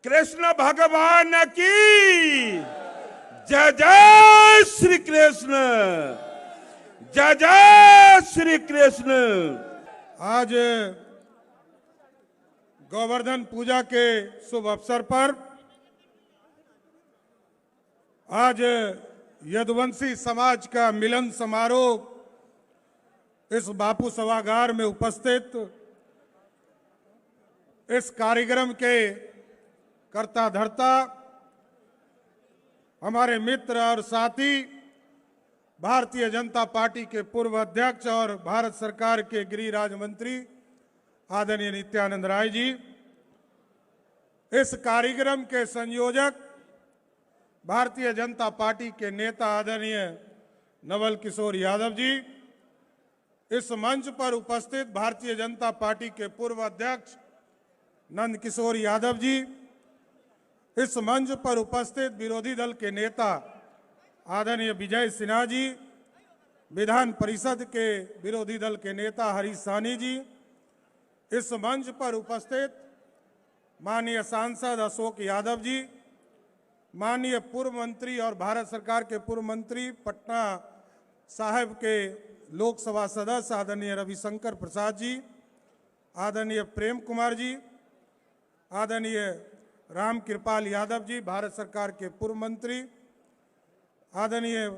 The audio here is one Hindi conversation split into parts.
कृष्ण भगवान की जय जय श्री कृष्ण, जय जय श्री कृष्ण। आज गोवर्धन पूजा के शुभ अवसर पर आज यदुवंशी समाज का मिलन समारोह इस बापू सभागार में उपस्थित इस कार्यक्रम के कर्ता धर्ता हमारे मित्र और साथी भारतीय जनता पार्टी के पूर्व अध्यक्ष और भारत सरकार के गृह राज्य मंत्री आदरणीय नित्यानंद राय जी, इस कार्यक्रम के संयोजक भारतीय जनता पार्टी के नेता आदरणीय नवल किशोर यादव जी, इस मंच पर उपस्थित भारतीय जनता पार्टी के पूर्व अध्यक्ष नंद किशोर यादव जी, इस मंच पर उपस्थित विरोधी दल के नेता आदरणीय विजय सिन्हा जी, विधान परिषद के विरोधी दल के नेता हरीश साहनी जी, इस मंच पर उपस्थित माननीय सांसद अशोक यादव जी, माननीय पूर्व मंत्री और भारत सरकार के पूर्व मंत्री पटना साहिब के लोकसभा सदस्य आदरणीय रविशंकर प्रसाद जी, आदरणीय प्रेम कुमार जी, आदरणीय राम कृपाल यादव जी, भारत सरकार के पूर्व मंत्री, आदरणीय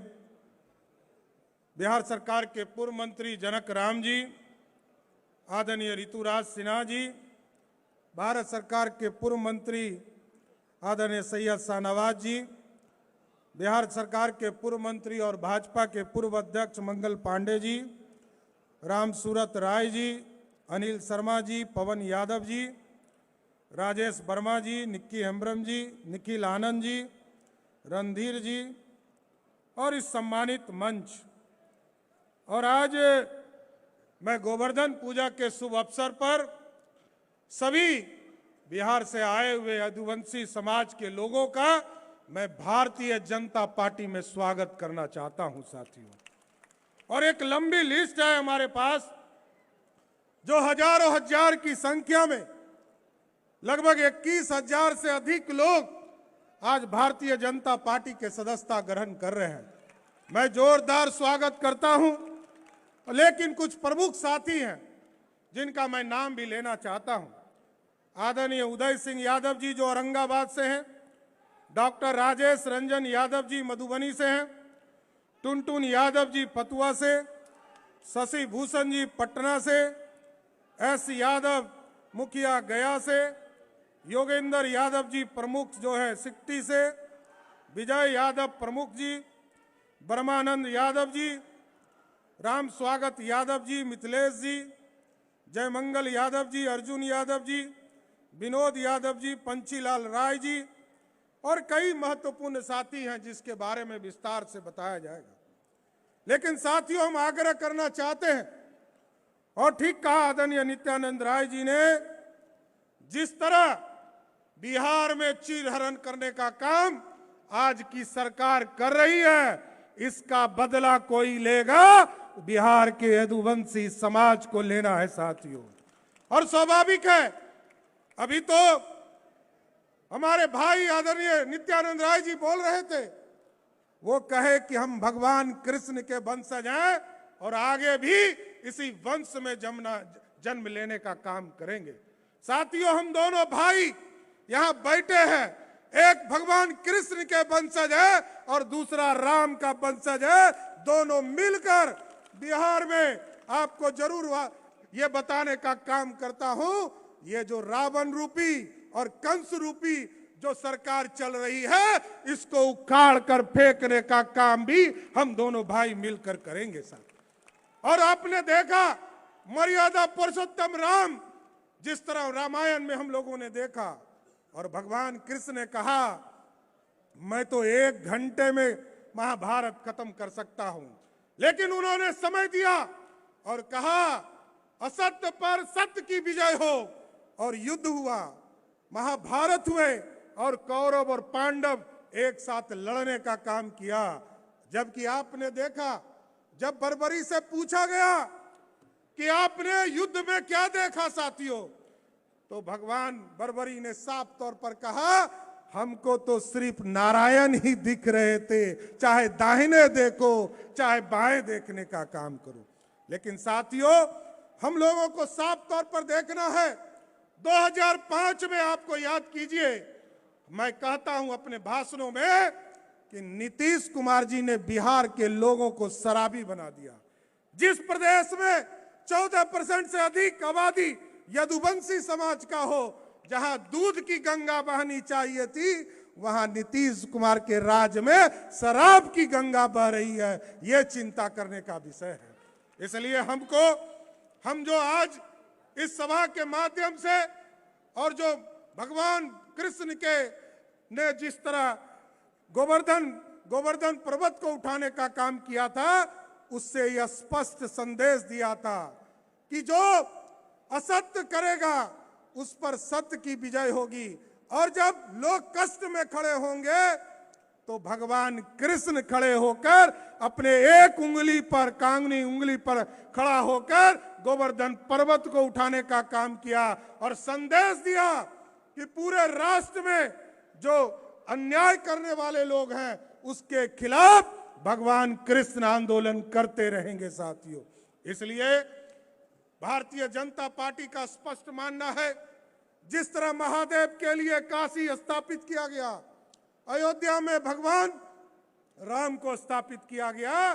बिहार सरकार के पूर्व मंत्री जनक राम जी, आदरणीय ऋतुराज सिन्हा जी, भारत सरकार के पूर्व मंत्री आदरणीय सैयद शाहनवाज जी, बिहार सरकार के पूर्व मंत्री और भाजपा के पूर्व अध्यक्ष मंगल पांडे जी, राम सूरत राय जी, अनिल शर्मा जी, पवन यादव जी, राजेश वर्मा जी, निक्की हेम्ब्रम जी, निखिल आनंद जी, रणधीर जी और इस सम्मानित मंच। और आज मैं गोवर्धन पूजा के शुभ अवसर पर सभी बिहार से आए हुए यदुवंशी समाज के लोगों का मैं भारतीय जनता पार्टी में स्वागत करना चाहता हूं साथियों। और एक लंबी लिस्ट है हमारे पास जो हजारों हजार की संख्या में लगभग 21,000 से अधिक लोग आज भारतीय जनता पार्टी के सदस्यता ग्रहण कर रहे हैं। मैं जोरदार स्वागत करता हूं, लेकिन कुछ प्रमुख साथी हैं जिनका मैं नाम भी लेना चाहता हूं। आदरणीय उदय सिंह यादव जी जो औरंगाबाद से हैं, डॉक्टर राजेश रंजन यादव जी मधुबनी से हैं, टुनटुन यादव जी फतुआ से, शशि भूषण जी पटना से, एस यादव मुखिया गया से, योगेंद्र यादव जी प्रमुख जो है सिकटी से, विजय यादव प्रमुख जी, ब्रह्मानंद यादव जी, राम स्वागत यादव जी, मिथिलेश जी, जयमंगल यादव जी, अर्जुन यादव जी, विनोद यादव जी, पंचीलाल राय जी और कई महत्वपूर्ण साथी हैं जिसके बारे में विस्तार से बताया जाएगा। लेकिन साथियों, हम आग्रह करना चाहते हैं और ठीक कहा आदरणीय नित्यानंद राय जी ने, जिस तरह बिहार में चीरहरण करने का काम आज की सरकार कर रही है, इसका बदला कोई लेगा, बिहार के यदुवंशी समाज को लेना है साथियों। और स्वाभाविक है, अभी तो हमारे भाई आदरणीय नित्यानंद राय जी बोल रहे थे, वो कहे कि हम भगवान कृष्ण के वंशज हैं और आगे भी इसी वंश में जन्म लेने का काम करेंगे। साथियों, हम दोनों भाई यहां बैठे हैं, एक भगवान कृष्ण के वंशज है और दूसरा राम का वंशज है। दोनों मिलकर बिहार में आपको जरूर ये बताने का काम करता हूं, ये जो रावण रूपी और कंस रूपी जो सरकार चल रही है, इसको उखाड़ कर फेंकने का काम भी हम दोनों भाई मिलकर करेंगे साथ। और आपने देखा मर्यादा पुरुषोत्तम राम, जिस तरह रामायण में हम लोगों ने देखा, और भगवान कृष्ण ने कहा मैं तो 1 घंटे में महाभारत खत्म कर सकता हूं, लेकिन उन्होंने समय दिया और कहा असत्य पर सत्य की विजय हो, और युद्ध हुआ, महाभारत हुए और कौरव और पांडव एक साथ लड़ने का काम किया। जबकि आपने देखा, जब बर्बरी से पूछा गया कि आपने युद्ध में क्या देखा साथियों, तो भगवान बरबरी ने साफ तौर पर कहा, हमको तो सिर्फ नारायण ही दिख रहे थे, चाहे दाहिने देखो चाहे बाएं देखने का काम करो। लेकिन साथियों, हम लोगों को साफ तौर पर देखना है। 2005 में आपको याद कीजिए, मैं कहता हूं अपने भाषणों में कि नीतीश कुमार जी ने बिहार के लोगों को शराबी बना दिया। जिस प्रदेश में 14% से अधिक आबादी यदुवंशी समाज का हो, जहां दूध की गंगा बहनी चाहिए थी, वहां नीतीश कुमार के राज में शराब की गंगा बह रही है। यह चिंता करने का विषय है। इसलिए हम जो आज इस सभा के माध्यम से और जो भगवान कृष्ण के ने जिस तरह गोवर्धन पर्वत को उठाने का काम किया था, उससे यह स्पष्ट संदेश दिया था कि जो असत्य करेगा उस पर सत्य की विजय होगी। और जब लोग कष्ट में खड़े होंगे तो भगवान कृष्ण खड़े होकर अपने एक उंगली पर, कांगनी उंगली पर खड़ा होकर गोवर्धन पर्वत को उठाने का काम किया और संदेश दिया कि पूरे राष्ट्र में जो अन्याय करने वाले लोग हैं उसके खिलाफ भगवान कृष्ण आंदोलन करते रहेंगे। साथियों, इसलिए भारतीय जनता पार्टी का स्पष्ट मानना है, जिस तरह महादेव के लिए काशी स्थापित किया गया, अयोध्या में भगवान राम को स्थापित किया गया,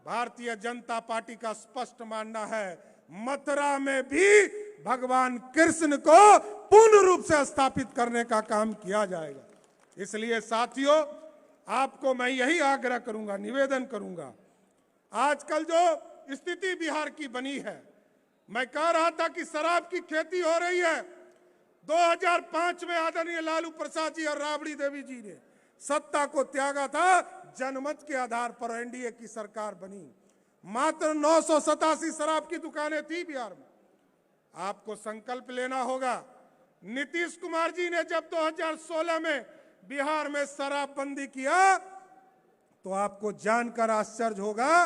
भारतीय जनता पार्टी का स्पष्ट मानना है मथुरा में भी भगवान कृष्ण को पूर्ण रूप से स्थापित करने का काम किया जाएगा। इसलिए साथियों, आपको मैं यही आग्रह करूंगा, निवेदन करूंगा, आजकल जो स्थिति बिहार की बनी है, मैं कह रहा था कि शराब की खेती हो रही है। 2005 में आदरणीय लालू प्रसाद जी और राबड़ी देवी जी ने सत्ता को त्यागा था, जनमत के आधार पर एनडीए की सरकार बनी। मात्र 987 शराब की दुकानें थी बिहार में। आपको संकल्प लेना होगा। नीतीश कुमार जी ने जब 2016 में बिहार में शराबबंदी किया तो आपको जानकर आश्चर्य होगा,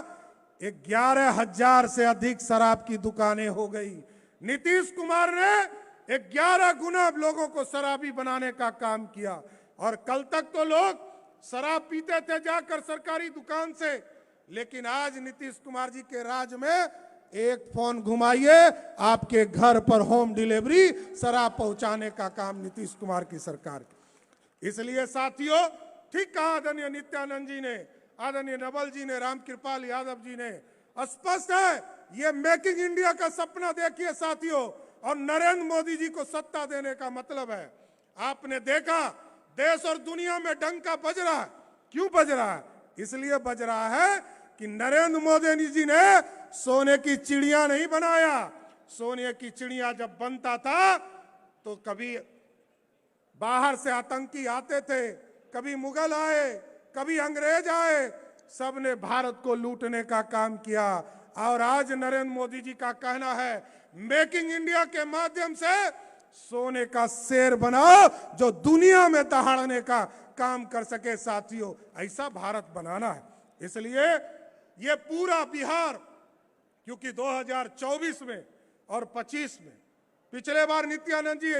11,000 से अधिक शराब की दुकानें हो गई। नीतीश कुमार ने 11 गुना लोगों को शराबी बनाने का काम किया। और कल तक तो लोग शराब पीते थे जाकर सरकारी दुकान से, लेकिन आज नीतीश कुमार जी के राज में एक फोन घुमाइए, आपके घर पर होम डिलीवरी शराब पहुंचाने का काम नीतीश कुमार की सरकार की। इसलिए साथियों, ठीक कहा आदरणीय नित्यानंद जी ने, आदरणीय नवल जी ने, रामकृपाल यादव जी ने, स्पष्ट है ये मेकिंग इंडिया का सपना देखिए साथियों, और नरेंद्र मोदी जी को सत्ता देने का मतलब है। आपने देखा देश और दुनिया में डंका बज रहा है। क्यों बज रहा है? इसलिए बज रहा है कि नरेंद्र मोदी जी ने सोने की चिड़िया नहीं बनाया। सोने की चिड़िया जब बनता था तो कभी बाहर से आतंकी आते थे, कभी मुगल आए, कभी अंग्रेज आए, सबने भारत को लूटने का काम किया। और आज नरेंद्र मोदी जी का कहना है मेकिंग इंडिया के माध्यम से सोने का शेर बनाओ जो दुनिया में दहाड़ने का काम कर सके। साथियों, ऐसा भारत बनाना है। इसलिए ये पूरा बिहार, क्योंकि 2024 में और 25 में पिछले बार नित्यानंद जी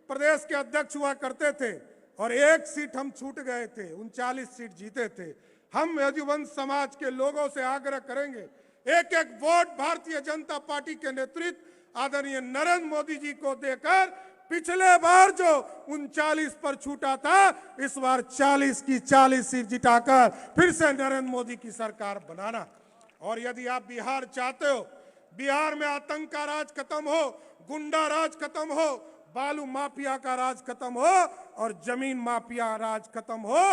प्रदेश के अध्यक्ष हुआ करते थे और एक सीट हम छूट गए थे, 39 सीट जीते थे। हम यदुवंश समाज के लोगों से आग्रह करेंगे, एक एक वोट भारतीय जनता पार्टी के नेतृत्व आदरणीय नरेंद्र मोदी जी को देकर पिछले बार जो 39 पर छूटा था, इस बार 40 की 40 सीट जिताकर फिर से नरेंद्र मोदी की सरकार बनाना। और यदि आप बिहार चाहते हो, बिहार में आतंक का राज खत्म हो, गुंडा राज खत्म हो, बालू माफिया का राज खत्म हो और जमीन माफिया राज खत्म हो,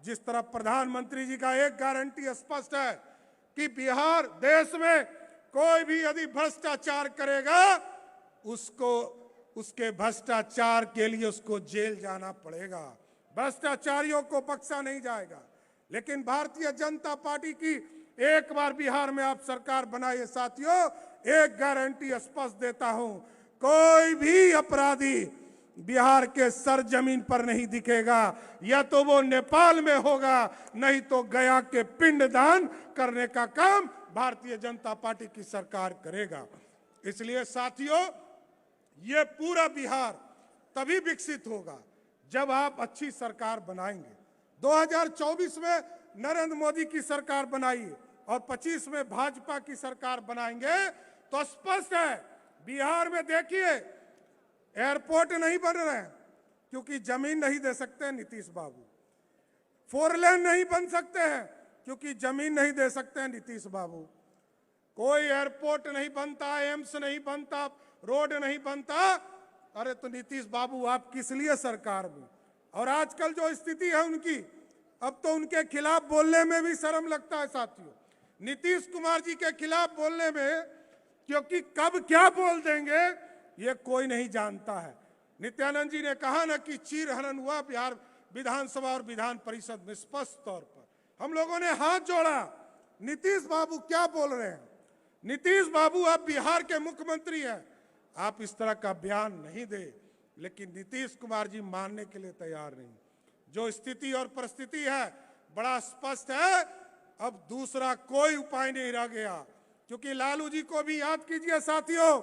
जिस तरह प्रधानमंत्री जी का एक गारंटी स्पष्ट है कि बिहार देश में कोई भी यदि भ्रष्टाचार करेगा उसको उसके भ्रष्टाचार के लिए उसको जेल जाना पड़ेगा। भ्रष्टाचारियों को बख्शा नहीं जाएगा। लेकिन भारतीय जनता पार्टी की एक बार बिहार में आप सरकार बनाइए साथियों, एक गारंटी स्पष्ट देता हूं, कोई भी अपराधी बिहार के सरजमीन पर नहीं दिखेगा। या तो वो नेपाल में होगा, नहीं तो गया के पिंडदान करने का काम भारतीय जनता पार्टी की सरकार करेगा। इसलिए साथियों, ये पूरा बिहार तभी विकसित होगा जब आप अच्छी सरकार बनाएंगे। 2024 में नरेंद्र मोदी की सरकार बनाइए और 25 में भाजपा की सरकार बनाएंगे तो स्पष्ट है बिहार में देखिए एयरपोर्ट नहीं बन रहे हैं क्योंकि जमीन नहीं दे सकते नीतीश बाबू, 4 लेन नहीं बन सकते हैं क्योंकि जमीन नहीं दे सकते हैं नीतीश बाबू, कोई एयरपोर्ट नहीं बनता, एम्स नहीं बनता, रोड नहीं बनता। अरे तो नीतीश बाबू आप किस लिए सरकार में? और आजकल जो स्थिति है उनकी, अब तो उनके खिलाफ बोलने में भी शर्म लगता है साथियों, नीतीश कुमार जी के खिलाफ बोलने में, क्योंकि कब क्या बोल देंगे ये कोई नहीं जानता है। नित्यानंद जी ने कहा ना कि चीरहरण हुआ बिहार विधानसभा और विधान परिषद में, स्पष्ट तौर पर हम लोगों ने हाथ जोड़ा। नीतीश बाबू क्या बोल रहे हैं? नीतीश बाबू आप बिहार के मुख्यमंत्री हैं, आप इस तरह का बयान नहीं दे, लेकिन नीतीश कुमार जी मानने के लिए तैयार नहीं। जो स्थिति और परिस्थिति है बड़ा स्पष्ट है, अब दूसरा कोई उपाय नहीं रह गया, क्योंकि लालू जी को भी याद कीजिए साथियों,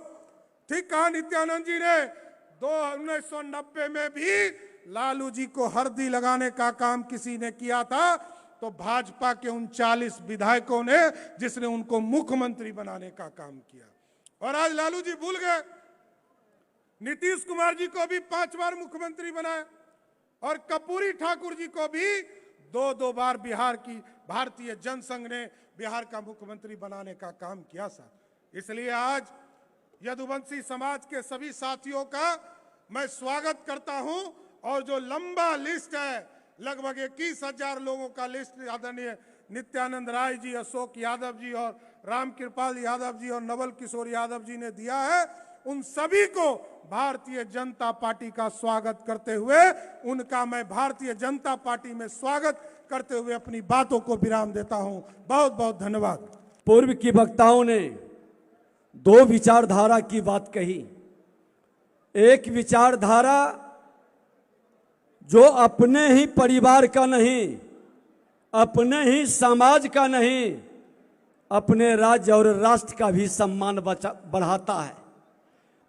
ठीक कहा नित्यानंद जी ने, 1990 में भी लालू जी को हल्दी लगाने का काम किसी ने किया था तो भाजपा के 39 विधायकों ने, जिसने उनको मुख्यमंत्री बनाने का काम किया। और आज लालू जी भूल गए, नीतीश कुमार जी को भी 5 बार मुख्यमंत्री बनाया और कर्पूरी ठाकुर जी को भी 2 बार बिहार की भारतीय जनसंघ ने बिहार का मुख्यमंत्री बनाने का काम किया साहब। इसलिए आज यदुवंशी समाज के सभी साथियों का मैं स्वागत करता हूं, और जो लंबा लिस्ट है, लगभग 21,000 लोगों का लिस्ट आदरणीय नित्यानंद राय जी, अशोक यादव जी और रामकृपाल यादव जी और नवल किशोर यादव जी ने दिया है, उन सभी को भारतीय जनता पार्टी का स्वागत करते हुए, उनका मैं भारतीय जनता पार्टी में स्वागत करते हुए अपनी बातों को विराम देता हूं। बहुत बहुत धन्यवाद। पूर्व की वक्ताओं ने 2 विचारधारा की बात कही। एक विचारधारा जो अपने ही परिवार का नहीं, अपने ही समाज का नहीं, अपने राज्य और राष्ट्र का भी सम्मान बढ़ाता है,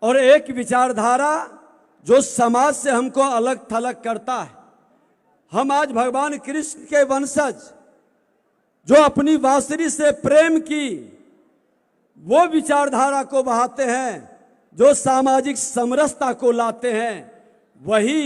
और एक विचारधारा जो समाज से हमको अलग थलग करता है। हम आज भगवान कृष्ण के वंशज जो अपनी बांसुरी से प्रेम की, वो विचारधारा को बढ़ाते हैं, जो सामाजिक समरसता को लाते हैं, वही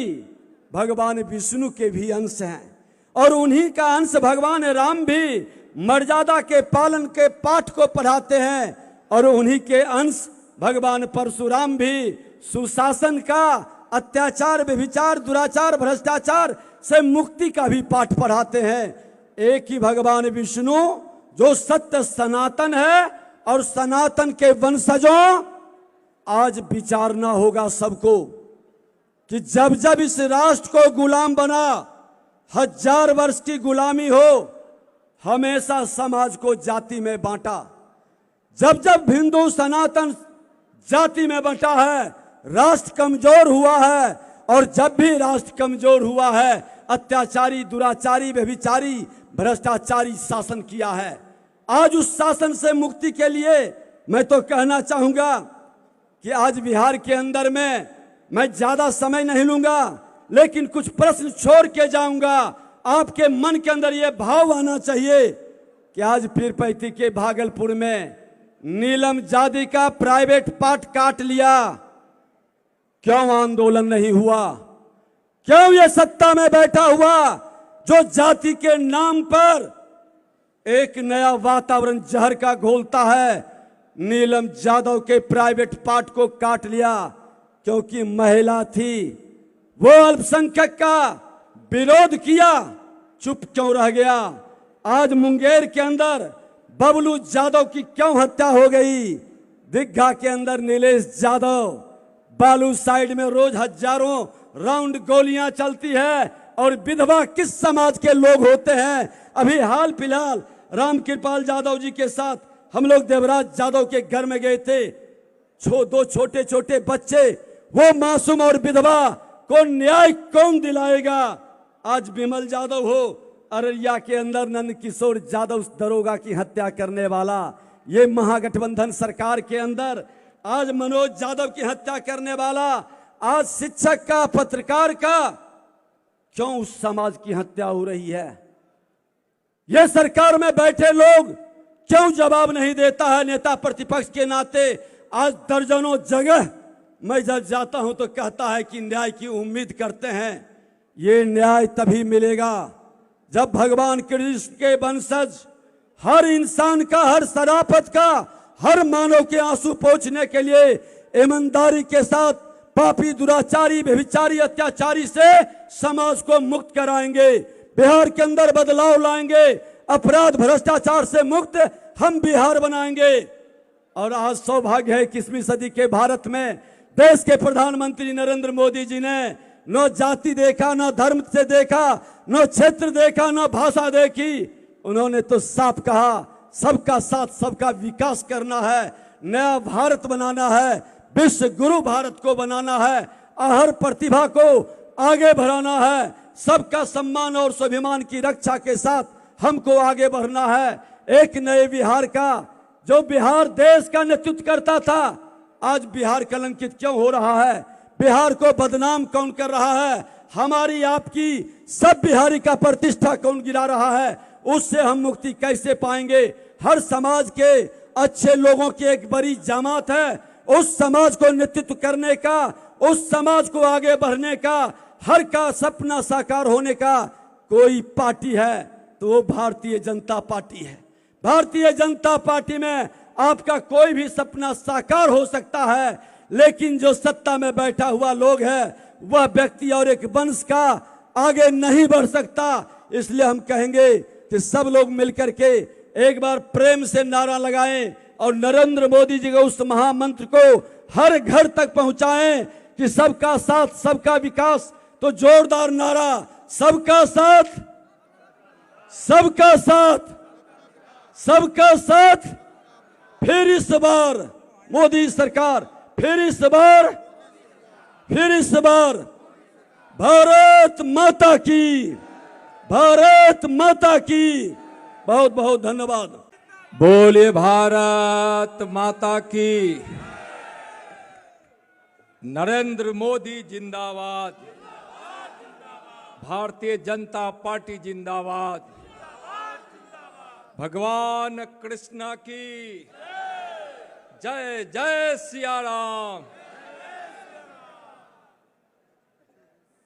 भगवान विष्णु के भी अंश हैं, और उन्हीं का अंश भगवान राम भी मर्यादा के पालन के पाठ को पढ़ाते हैं, और उन्हीं के अंश भगवान परशुराम भी सुशासन का, अत्याचार, व्यभिचार, दुराचार, भ्रष्टाचार से मुक्ति का भी पाठ पढ़ाते हैं। एक ही भगवान विष्णु जो सत्य सनातन है, और सनातन के वंशजों, आज विचारना होगा सबको कि जब जब इस राष्ट्र को गुलाम बना, 1000 वर्ष की गुलामी हो, हमेशा समाज को जाति में बांटा। जब जब हिंदू सनातन जाति में बंटा है, राष्ट्र कमजोर हुआ है, और जब भी राष्ट्र कमजोर हुआ है, अत्याचारी, दुराचारी, व्यभिचारी, भ्रष्टाचारी शासन किया है। आज उस शासन से मुक्ति के लिए मैं तो कहना चाहूंगा कि आज बिहार के अंदर में मैं ज्यादा समय नहीं लूंगा, लेकिन कुछ प्रश्न छोड़ के जाऊंगा। आपके मन के अंदर यह भाव आना चाहिए कि आज पीरपैंती के भागलपुर में नीलम जादी का प्राइवेट पार्ट काट लिया, क्यों आंदोलन नहीं हुआ? क्यों ये सत्ता में बैठा हुआ जो जाति के नाम पर एक नया वातावरण जहर का घोलता है, नीलम जादव के प्राइवेट पार्ट को काट लिया क्योंकि महिला थी, वो अल्पसंख्यक का विरोध किया, चुप क्यों रह गया? आज मुंगेर के अंदर बबलू यादव की क्यों हत्या हो गई? दीघा के अंदर नीलेश यादव, बालू साइड में रोज हजारों राउंड गोलियां चलती है, और विधवा किस समाज के लोग होते हैं? अभी हाल फिलहाल रामकृपाल यादव जी के साथ हम लोग देवराज यादव के घर में गए थे। 2 छोटे छोटे बच्चे, वो मासूम और विधवा को न्याय कौन दिलाएगा? आज विमल यादव हो, अररिया के अंदर नंद किशोर यादव दरोगा की हत्या करने वाला, ये महागठबंधन सरकार के अंदर आज मनोज यादव की हत्या करने वाला, आज शिक्षक का, पत्रकार का, क्यों उस समाज की हत्या हो रही है? ये सरकार में बैठे लोग क्यों जवाब नहीं देता है? नेता प्रतिपक्ष के नाते आज दर्जनों जगह मैं जब जाता हूं तो कहता है कि न्याय की उम्मीद करते हैं। ये न्याय तभी मिलेगा जब भगवान कृष्ण के वंशज हर इंसान का, हर शराफत का, हर मानव के आंसू पोंछने के लिए ईमानदारी के साथ पापी, दुराचारी, व्यभिचारी, अत्याचारी से समाज को मुक्त कराएंगे, बिहार के अंदर बदलाव लाएंगे, अपराध भ्रष्टाचार से मुक्त हम बिहार बनाएंगे। और आज सौभाग्य है कि 21वीं सदी के भारत में देश के प्रधानमंत्री नरेंद्र मोदी जी ने न जाति देखा, न धर्म से देखा, न क्षेत्र देखा, न भाषा देखी। उन्होंने तो साफ कहा सबका साथ, सबका विकास करना है, नया भारत बनाना है, विश्व गुरु भारत को बनाना है, हर प्रतिभा को आगे बढ़ाना है, सबका सम्मान और स्वाभिमान की रक्षा के साथ हमको आगे बढ़ना है। एक नए बिहार का, जो बिहार देश का नेतृत्व करता था, आज बिहार कलंकित क्यों हो रहा है? बिहार को बदनाम कौन कर रहा है? हमारी, आपकी, सब बिहारी का प्रतिष्ठा कौन गिरा रहा है? उससे हम मुक्ति कैसे पाएंगे? हर समाज के अच्छे लोगों की एक बड़ी जमात है, उस समाज को नेतृत्व करने का, उस समाज को आगे बढ़ने का, हर का सपना साकार होने का कोई पार्टी है तो वो भारतीय जनता पार्टी है। भारतीय जनता पार्टी में आपका कोई भी सपना साकार हो सकता है, लेकिन जो सत्ता में बैठा हुआ लोग है वह व्यक्ति और एक वंश का आगे नहीं बढ़ सकता। इसलिए हम कहेंगे कि सब लोग मिलकर के एक बार प्रेम से नारा लगाएं और नरेंद्र मोदी जी के उस महामंत्र को हर घर तक पहुंचाएं कि सबका साथ, सबका विकास। तो जोरदार नारा, सबका साथ, सबका साथ, सबका साथ। फिर इस बार मोदी सरकार, फिर इस बार भारत माता की, भारत माता की। बहुत बहुत धन्यवाद। बोलिए भारत माता की। नरेंद्र मोदी जिंदाबाद, भारतीय जनता पार्टी जिंदाबाद, भगवान कृष्ण की जय। जय सिया राम।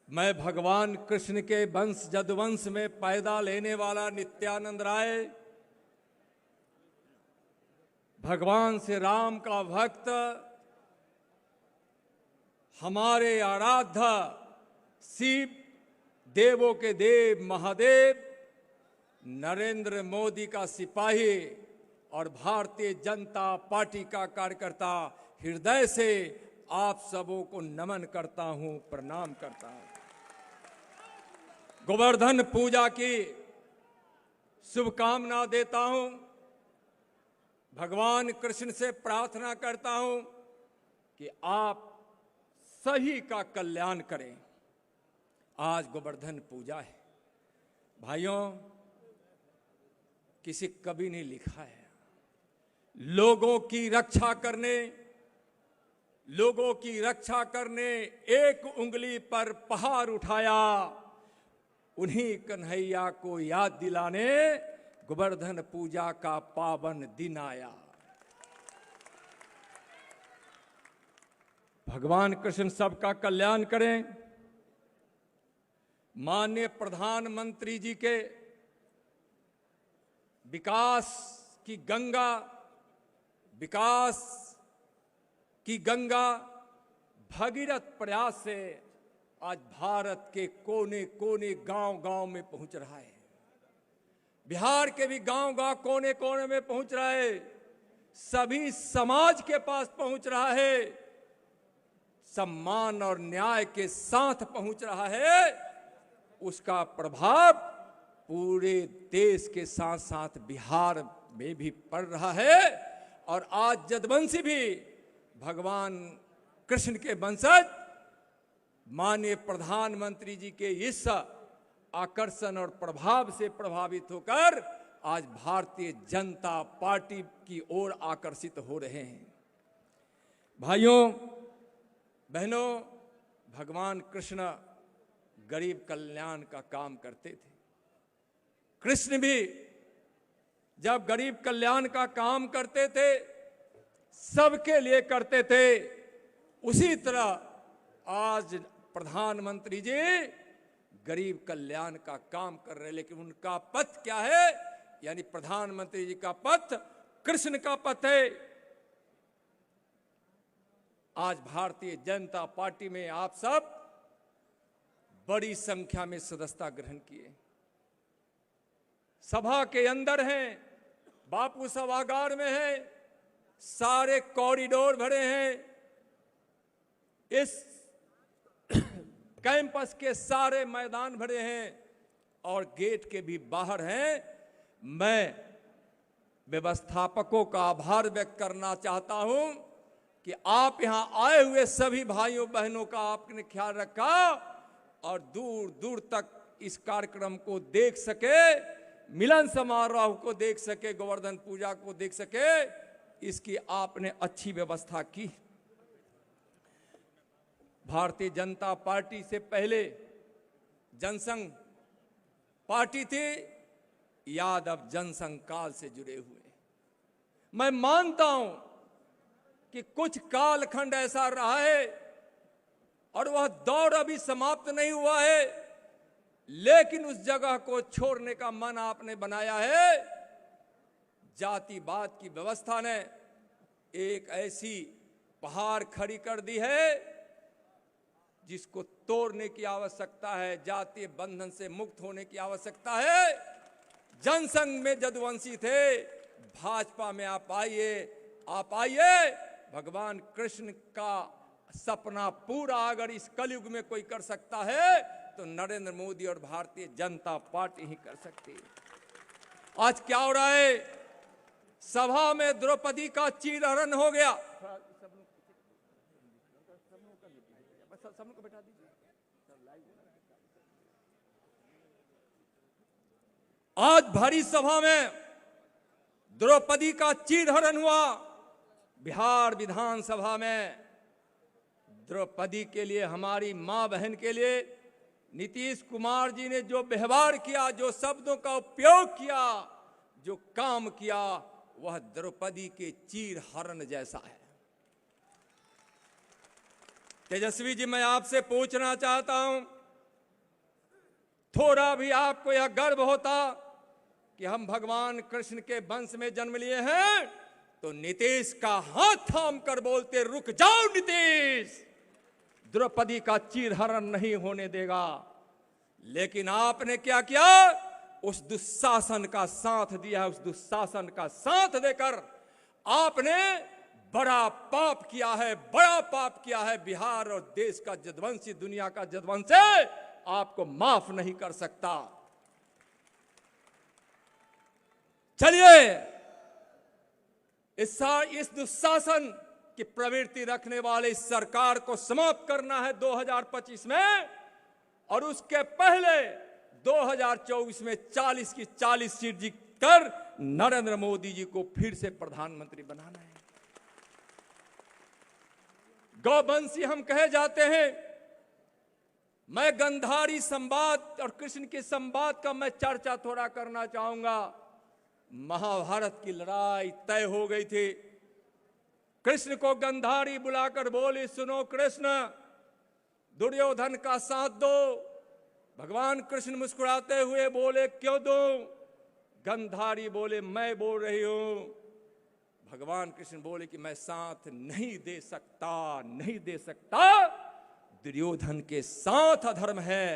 मैं भगवान कृष्ण के वंश जदवंश में पैदा लेने वाला नित्यानंद राय, भगवान श्री राम का भक्त, हमारे आराध्य शिव, देवों के देव महादेव नरेंद्र मोदी का सिपाही और भारतीय जनता पार्टी का कार्यकर्ता हृदय से आप सबों को नमन करता हूं, प्रणाम करता हूं। गोवर्धन पूजा की शुभकामना देता हूं। भगवान कृष्ण से प्रार्थना करता हूं कि आप सही का कल्याण करें। आज गोवर्धन पूजा है भाइयों। किसी कवि ने लिखा है, लोगों की रक्षा करने, लोगों की रक्षा करने एक उंगली पर पहाड़ उठाया, उन्हीं कन्हैया को याद दिलाने गोवर्धन पूजा का पावन दिन आया। भगवान कृष्ण सबका कल्याण करें। माननीय प्रधानमंत्री जी के विकास की गंगा, विकास की गंगा भगीरथ प्रयास से आज भारत के कोने कोने गांव गांव में पहुंच रहा है। बिहार के भी गांव गांव कोने कोने में पहुंच रहा है, सभी समाज के पास पहुंच रहा है, सम्मान और न्याय के साथ पहुंच रहा है। उसका प्रभाव पूरे देश के साथ साथ बिहार में भी पड़ रहा है। और आज जदवंशी भी भगवान कृष्ण के वंशज माननीय प्रधानमंत्री जी के इस आकर्षण और प्रभाव से प्रभावित होकर आज भारतीय जनता पार्टी की ओर आकर्षित हो रहे हैं। भाइयों बहनों, भगवान कृष्ण गरीब कल्याण का काम करते थे। कृष्ण भी जब गरीब कल्याण का काम करते थे, सबके लिए करते थे, उसी तरह आज प्रधानमंत्री जी गरीब कल्याण का काम कर रहे हैं। लेकिन उनका पथ क्या है? यानी प्रधानमंत्री जी का पथ कृष्ण का पथ है। आज भारतीय जनता पार्टी में आप सब बड़ी संख्या में सदस्यता ग्रहण किए, सभा के अंदर हैं, बापू सभागार में हैं, सारे कॉरिडोर भरे हैं, इस कैंपस के सारे मैदान भरे हैं और गेट के भी बाहर हैं। मैं व्यवस्थापकों का आभार व्यक्त करना चाहता हूं कि आप यहां आए हुए सभी भाइयों बहनों का आपने ख्याल रखा और दूर दूर तक इस कार्यक्रम को देख सके, मिलन समारोह को देख सके, गोवर्धन पूजा को देख सके, इसकी आपने अच्छी व्यवस्था की। भारतीय जनता पार्टी से पहले जनसंघ पार्टी थी, यादव जनसंघ काल से जुड़े हुए। मैं मानता हूं कि कुछ कालखंड ऐसा रहा है और वह दौर अभी समाप्त नहीं हुआ है, लेकिन उस जगह को छोड़ने का मन आपने बनाया है। जातिवाद की व्यवस्था ने एक ऐसी पहाड़ खड़ी कर दी है जिसको तोड़ने की आवश्यकता है, जातीय बंधन से मुक्त होने की आवश्यकता है। जनसंघ में जदुवंशी थे, भाजपा में आप आइए। भगवान कृष्ण का सपना पूरा अगर इस कलयुग में कोई कर सकता है तो नरेंद्र मोदी और भारतीय जनता पार्टी ही कर सकती है। आज क्या हो रहा है? सभा में द्रौपदी का चीरहरण हो गया। आज भरी सभा में द्रौपदी का चीरहरण हुआ। बिहार विधानसभा में द्रौपदी के लिए, हमारी मां बहन के लिए नीतीश कुमार जी ने जो व्यवहार किया, जो शब्दों का उपयोग किया, जो काम किया, वह द्रौपदी के चीरहरण जैसा है। तेजस्वी जी, मैं आपसे पूछना चाहता हूं, थोड़ा भी आपको यह गर्व होता कि हम भगवान कृष्ण के वंश में जन्म लिए हैं, तो नीतीश का हाथ थाम कर बोलते, रुक जाओ नीतीश, द्रौपदी का चीरहरण नहीं होने देगा। लेकिन आपने क्या किया? उस दुशासन का साथ दिया। उस दुशासन का साथ देकर आपने बड़ा पाप किया है, बड़ा पाप किया है। बिहार और देश का जदवंशी, दुनिया का जदवंशी आपको माफ नहीं कर सकता। चलिए, इस दुशासन की प्रवृत्ति रखने वाले इस सरकार को समाप्त करना है 2025 में, और उसके पहले 2024 में 40 की 40 सीट जीतकर नरेंद्र मोदी जी को फिर से प्रधानमंत्री बनाना है। गौवंशी हम कहे जाते हैं। मैं गंधारी संवाद और कृष्ण के संवाद का मैं चर्चा थोड़ा करना चाहूंगा। महाभारत की लड़ाई तय हो गई थी। कृष्ण को गंधारी बुलाकर बोले, सुनो कृष्ण, दुर्योधन का साथ दो। भगवान कृष्ण मुस्कुराते हुए बोले, क्यों दो? गंधारी बोले, मैं बोल रही हूं। भगवान कृष्ण बोले कि मैं साथ नहीं दे सकता, नहीं दे सकता। दुर्योधन के साथ अधर्म है,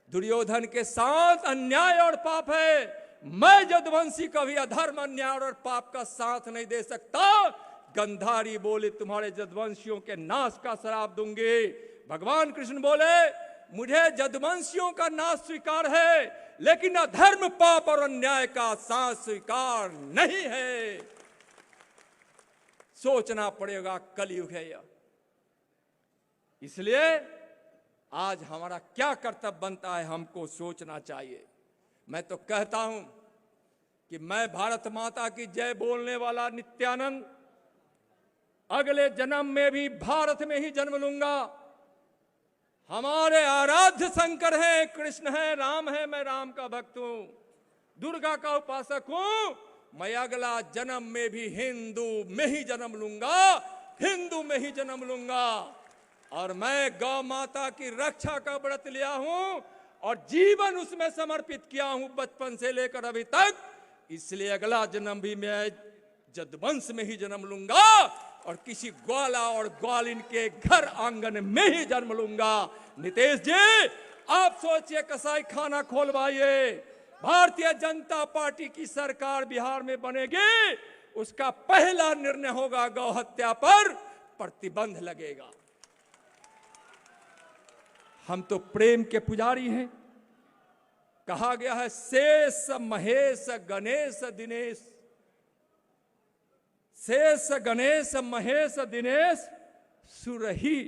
दुर्योधन के साथ अन्याय और पाप है। मैं जदुवंशी कभी अधर्म, अन्याय और पाप का साथ नहीं दे सकता। गंधारी बोले, तुम्हारे जदुवंशियों के नाश का श्राप दूंगी। भगवान कृष्ण बोले, मुझे जदुवंशियों का नाश स्वीकार है, लेकिन अधर्म, पाप और अन्याय का साथ स्वीकार नहीं है। सोचना पड़ेगा, कलयुग है यह। इसलिए आज हमारा क्या कर्तव्य बनता है, हमको सोचना चाहिए। मैं तो कहता हूं कि मैं भारत माता की जय बोलने वाला नित्यानंद अगले जन्म में भी भारत में ही जन्म लूंगा। हमारे आराध्य शंकर हैं, कृष्ण है, राम है, मैं राम का भक्त हूं, दुर्गा का उपासक हूं। मैं अगला जन्म में भी हिंदू में ही जन्म लूंगा, हिंदू में ही जन्म लूंगा। और मैं गौ माता की रक्षा का व्रत लिया हूं और जीवन उसमें समर्पित किया हूं बचपन से लेकर अभी तक। इसलिए अगला जन्म भी मैं जदवंश में ही जन्म लूंगा और किसी ग्वाला और ग्वालिन के घर आंगन में ही जन्म लूंगा। नीतीश जी, आप सोचिए, कसाई खाना खोलवाइए, भारतीय जनता पार्टी की सरकार बिहार में बनेगी, उसका पहला निर्णय होगा गौ हत्या पर प्रतिबंध लगेगा। हम तो प्रेम के पुजारी हैं। कहा गया है शेष महेश गणेश दिनेश, शेष गणेश महेश दिनेश सुरही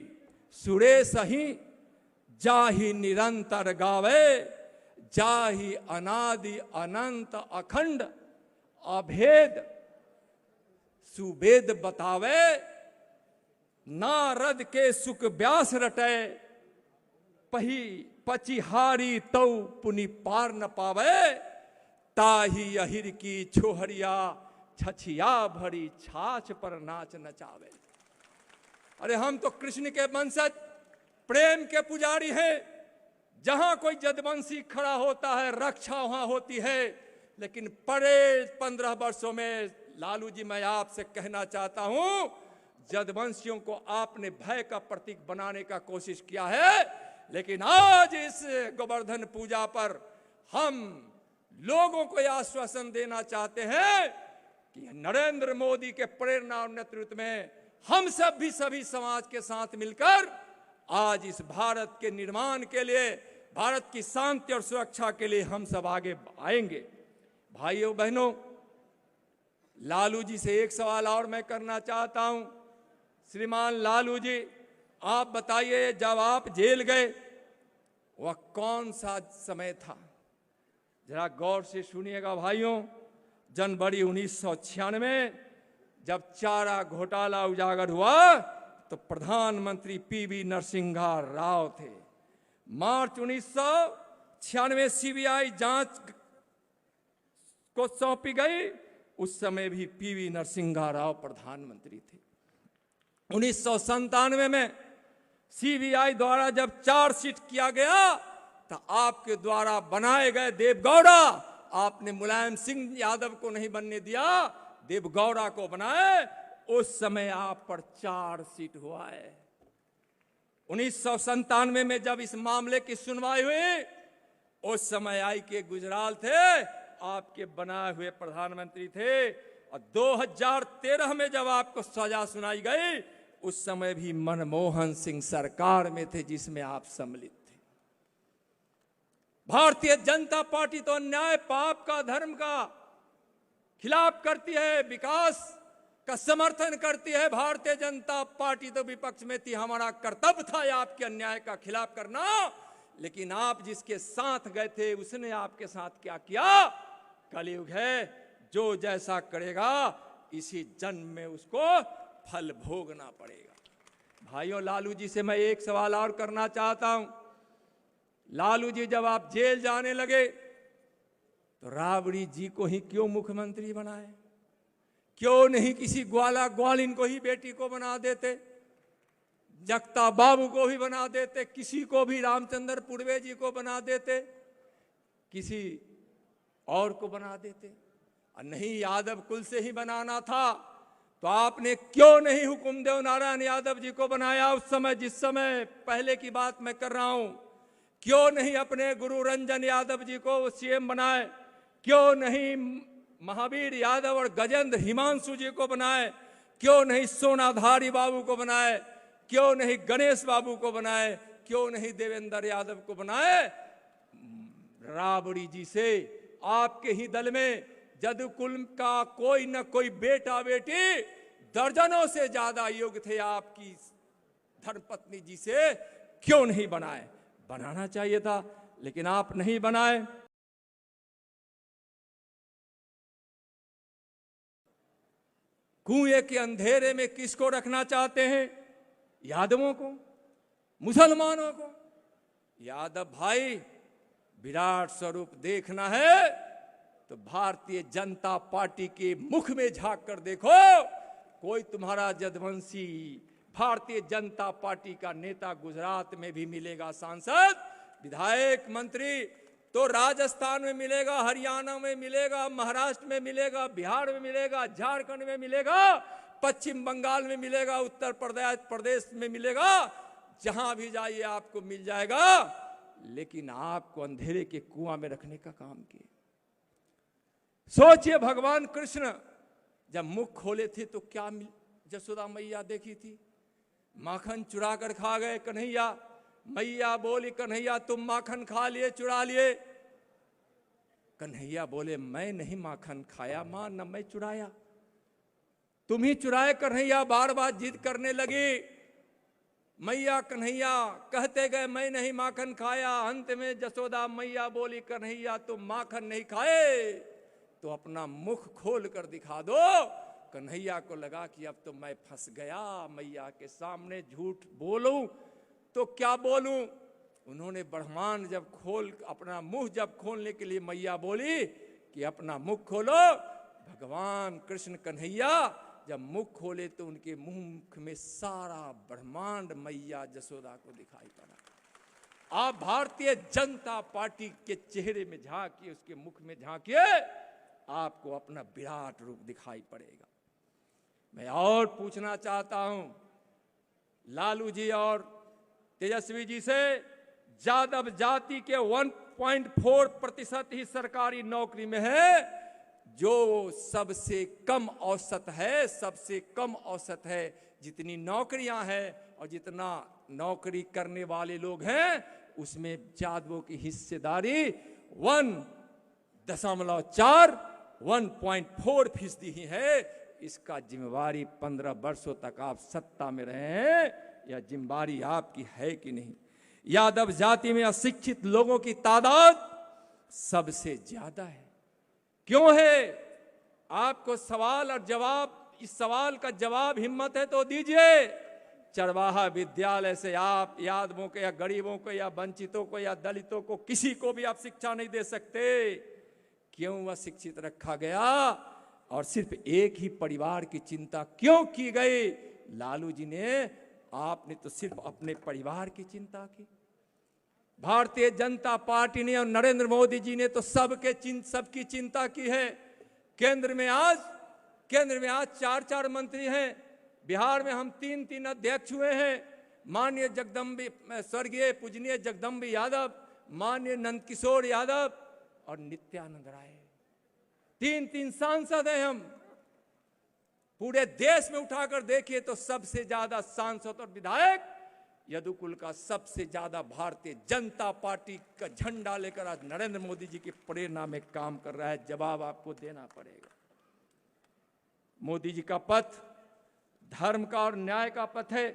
सुरेश ही, जाहि निरंतर गावे, जाहि अनादि अनंत अखंड, अभेद सुवेद बतावे, नारद के सुख व्यास रटे, पही पचिहारी तौ पुनि पार न पावे, ताही अहिर की छोहरिया, छछिया भरी छाछ पर नाच नचावे। अरे हम तो कृष्ण के वंशज, प्रेम के पुजारी हैं। जहां कोई जदवंशी खड़ा होता है, रक्षा वहां होती है। लेकिन पड़े 15 वर्षों में लालू जी, मैं आपसे कहना चाहता हूं, जदवंशियों को आपने भय का प्रतीक बनाने का कोशिश किया है। लेकिन आज इस गोवर्धन पूजा पर हम लोगों को यह आश्वासन देना चाहते हैं कि नरेंद्र मोदी के प्रेरणा और नेतृत्व में हम सब भी सभी समाज के साथ मिलकर आज इस भारत के निर्माण के लिए, भारत की शांति और सुरक्षा के लिए हम सब आगे आएंगे। भाइयों बहनों, लालू जी से एक सवाल और मैं करना चाहता हूं। श्रीमान लालू जी, आप बताइए, जब आप जेल गए वह कौन सा समय था? जरा गौर से सुनिएगा भाइयों। जनवरी 1996 जब चारा घोटाला उजागर हुआ तो प्रधानमंत्री पीवी नरसिम्हा राव थे। मार्च 1996 सीबीआई जांच को सौंपी गई, उस समय भी पीवी नरसिम्हा राव प्रधानमंत्री थे। 1997 में सीबीआई द्वारा जब चार्जशीट किया गया तो आपके द्वारा बनाए गए देवगौड़ा, आपने मुलायम सिंह यादव को नहीं बनने दिया, देवगौड़ा को बनाए। उस समय आप पर चार्जशीट हुआ है। 1997 में जब इस मामले की सुनवाई हुई, उस समय आई के गुजराल थे, आपके बनाए हुए प्रधानमंत्री थे। और 2013 में जब आपको सजा सुनाई गई, उस समय भी मनमोहन सिंह सरकार में थे, जिसमें आप सम्मिलित थे। भारतीय जनता पार्टी तो अन्याय, पाप का, धर्म का खिलाफ करती है, विकास का समर्थन करती है। भारतीय जनता पार्टी तो विपक्ष में थी, हमारा कर्तव्य था आपके अन्याय का खिलाफ करना। लेकिन आप जिसके साथ गए थे, उसने आपके साथ क्या किया? कलयुग है, जो जैसा करेगा इसी जन्म में उसको फल भोगना पड़ेगा। भाइयों, लालू जी से मैं एक सवाल और करना चाहता हूं। लालू जी, जब आप जेल जाने लगे तो राबड़ी जी को ही क्यों मुख्यमंत्री बनाए? क्यों नहीं किसी ग्वाला ग्वालिन को ही बेटी को बना देते, जगता बाबू को भी बना देते, किसी को भी, रामचंद्र पूर्वे जी को बना देते, किसी और को बना देते? और नहीं, यादव कुल से ही बनाना था तो आपने क्यों नहीं हुकुमदेव नारायण यादव जी को बनाया उस समय, जिस समय पहले की बात मैं कर रहा हूं? क्यों नहीं अपने गुरु रंजन यादव जी को सीएम बनाए? क्यों नहीं महावीर यादव और गजेंद्र हिमांशु जी को बनाए? क्यों नहीं सोनाधारी बाबू को बनाए? क्यों नहीं गणेश बाबू को बनाए? क्यों नहीं देवेंद्र यादव को बनाए? राबड़ी जी से आपके ही दल में जदुकुल का कोई न कोई बेटा बेटी दर्जनों से ज्यादा योग्य थे आपकी धर्मपत्नी जी से, क्यों नहीं बनाए? बनाना चाहिए था, लेकिन आप नहीं बनाए। कुएं के अंधेरे में किसको रखना चाहते हैं? यादवों को, मुसलमानों को। यादव भाई, विराट स्वरूप देखना है तो भारतीय जनता पार्टी के मुख में झांक कर देखो। कोई तुम्हारा जदवंशी भारतीय जनता पार्टी का नेता गुजरात में भी मिलेगा, सांसद, विधायक, मंत्री तो राजस्थान में मिलेगा, हरियाणा में मिलेगा, महाराष्ट्र में मिलेगा, बिहार में मिलेगा, झारखंड में मिलेगा, पश्चिम बंगाल में मिलेगा, उत्तर प्रदेश में मिलेगा। जहां भी जाइए आपको मिल जाएगा। लेकिन आपको अंधेरे के कुआं में रखने का काम किए। सोचिए, भगवान कृष्ण जब मुख खोले थे तो क्या यशोदा मैया देखी थी? माखन चुरा कर खा गए कन्हैया। मैया बोली, कन्हैया तुम माखन खा लिए, चुरा लिए? कन्हैया बोले, मैं नहीं माखन खाया मां, न मैं चुराया, तुम ही चुराए। कन्हैया बार बार जिद करने लगी। मैया कन्हैया कहते गए, मैं नहीं माखन खाया। अंत में यशोदा मैया बोली, कन्हैया तुम माखन नहीं खाए तो अपना मुख खोल कर दिखा दो। कन्हैया को लगा कि अब तो मैं फंस गया, मैया के सामने झूठ बोलूं तो क्या बोलूं। उन्होंने ब्रह्मांड जब अपना मुंह जब खोलने के लिए मैया बोली कि अपना मुख खोलो, भगवान कृष्ण कन्हैया जब मुख खोले तो उनके मुख में सारा ब्रह्मांड मैया यशोदा को दिखाई पड़ा। आप भारतीय जनता पार्टी के चेहरे में झांकिए, उसके मुख में झांकिए, आपको अपना विराट रूप दिखाई पड़ेगा। मैं और पूछना चाहता हूं लालू जी और तेजस्वी जी से, यादव जाति के 1.4% ही सरकारी नौकरी में है, जो सबसे कम औसत है, सबसे कम औसत है। जितनी नौकरियां हैं और जितना नौकरी करने वाले लोग हैं, उसमें यादवों की हिस्सेदारी 1.4 ही है। इसका जिम्मेवारी 15 वर्षों तक आप सत्ता में रहे हैं, यह जिम्मेवारी आपकी है कि नहीं? यादव जाति में अशिक्षित लोगों की तादाद सबसे ज्यादा है। क्यों है? आपको सवाल और जवाब, इस सवाल का जवाब हिम्मत है तो दीजिए। चरवाहा विद्यालय से आप यादवों को या गरीबों को या वंचितों को या दलितों को, किसी को भी आप शिक्षा नहीं दे सकते। क्यों वह शिक्षित रखा गया और सिर्फ एक ही परिवार की चिंता क्यों की गई? लालू जी ने, आपने तो सिर्फ अपने परिवार की चिंता की। भारतीय जनता पार्टी ने और नरेंद्र मोदी जी ने तो सबकी चिंता की है। केंद्र में आज 4 मंत्री हैं। बिहार में हम 3 अध्यक्ष हुए हैं। माननीय स्वर्गीय पूजनीय जगदम्बी यादव, माननीय नंदकिशोर यादव और नित्यानंद राय, 3 सांसद हैं हम। पूरे देश में उठाकर देखिए तो सबसे ज्यादा सांसद और विधायक यदुकुल का सबसे ज्यादा भारतीय जनता पार्टी का झंडा लेकर आज नरेंद्र मोदी जी की प्रेरणा में काम कर रहा है। जवाब आपको देना पड़ेगा। मोदी जी का पथ धर्म का और न्याय का पथ है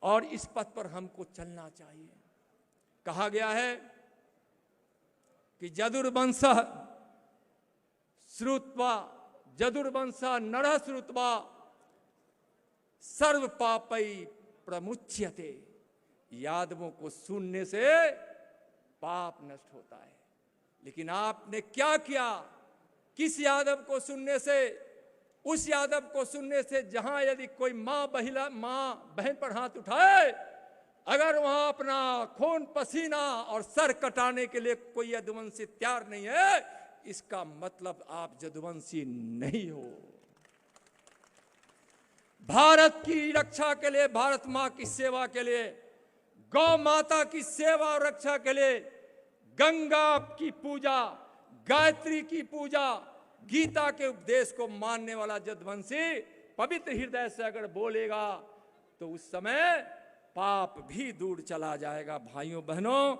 और इस पथ पर हमको चलना चाहिए। कहा गया है कि जदुर्वंश श्रुत्वा नरः श्रुत्वा सर्व पापै प्रमुच्यते। यादवों को सुनने से पाप नष्ट होता है। लेकिन आपने क्या किया? किस यादव को सुनने से? उस यादव को सुनने से जहां यदि कोई मां बहन पर हाथ उठाए, अगर वहां अपना खून पसीना और सर कटाने के लिए कोई यदुवंशी तैयार नहीं है, इसका मतलब आप यदुवंशी नहीं हो। भारत की रक्षा के लिए, भारत मां की सेवा के लिए, गौ माता की सेवा और रक्षा के लिए, गंगा की पूजा, गायत्री की पूजा, गीता के उपदेश को मानने वाला यदुवंशी पवित्र हृदय से अगर बोलेगा तो उस समय पाप भी दूर चला जाएगा। भाइयों बहनों,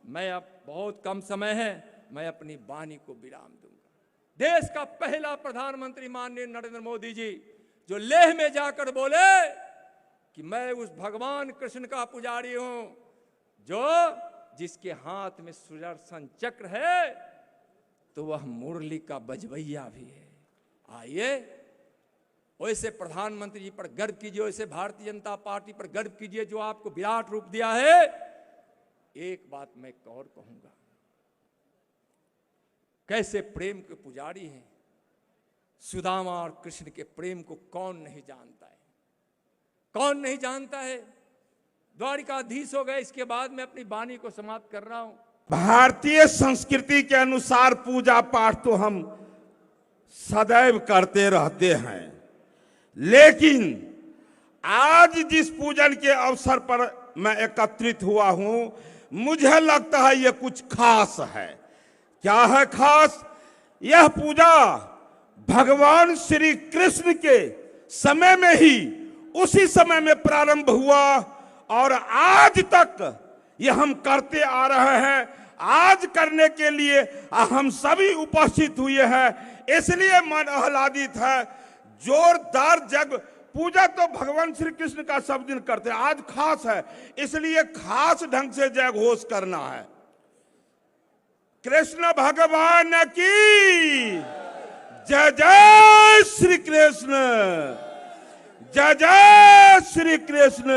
मैं अब बहुत कम समय है, मैं अपनी वाणी को विराम दूंगा। देश का पहला प्रधानमंत्री माननीय नरेंद्र मोदी जी जो लेह में जाकर बोले कि मैं उस भगवान कृष्ण का पुजारी हूं जो जिसके हाथ में सुदर्शन चक्र है, तो वह मुरली का बजवैया भी है। आइए वैसे प्रधानमंत्री जी पर गर्व कीजिए, वैसे भारतीय जनता पार्टी पर गर्व कीजिए जो आपको विराट रूप दिया है। एक बात मैं एक और कहूंगा, कैसे प्रेम के पुजारी हैं सुदामा और कृष्ण के प्रेम को कौन नहीं जानता है, कौन नहीं जानता है। द्वारिकाधीश हो गए। इसके बाद मैं अपनी वाणी को समाप्त कर रहा हूं। भारतीय संस्कृति के अनुसार पूजा पाठ तो हम सदैव करते रहते हैं, लेकिन आज जिस पूजन के अवसर पर मैं एकत्रित हुआ हूं, मुझे लगता है यह कुछ खास है। क्या है खास? यह पूजा भगवान श्री कृष्ण के समय में ही, उसी समय में प्रारंभ हुआ और आज तक यह हम करते आ रहे हैं। आज करने के लिए हम सभी उपस्थित हुए हैं, इसलिए मन आह्लादित है। जोरदार जग पूजा तो भगवान श्री कृष्ण का सब दिन करते हैं, आज खास है, इसलिए खास ढंग से जय घोष करना है। कृष्ण भगवान की जय, जय श्री कृष्ण, जय जय श्री कृष्ण।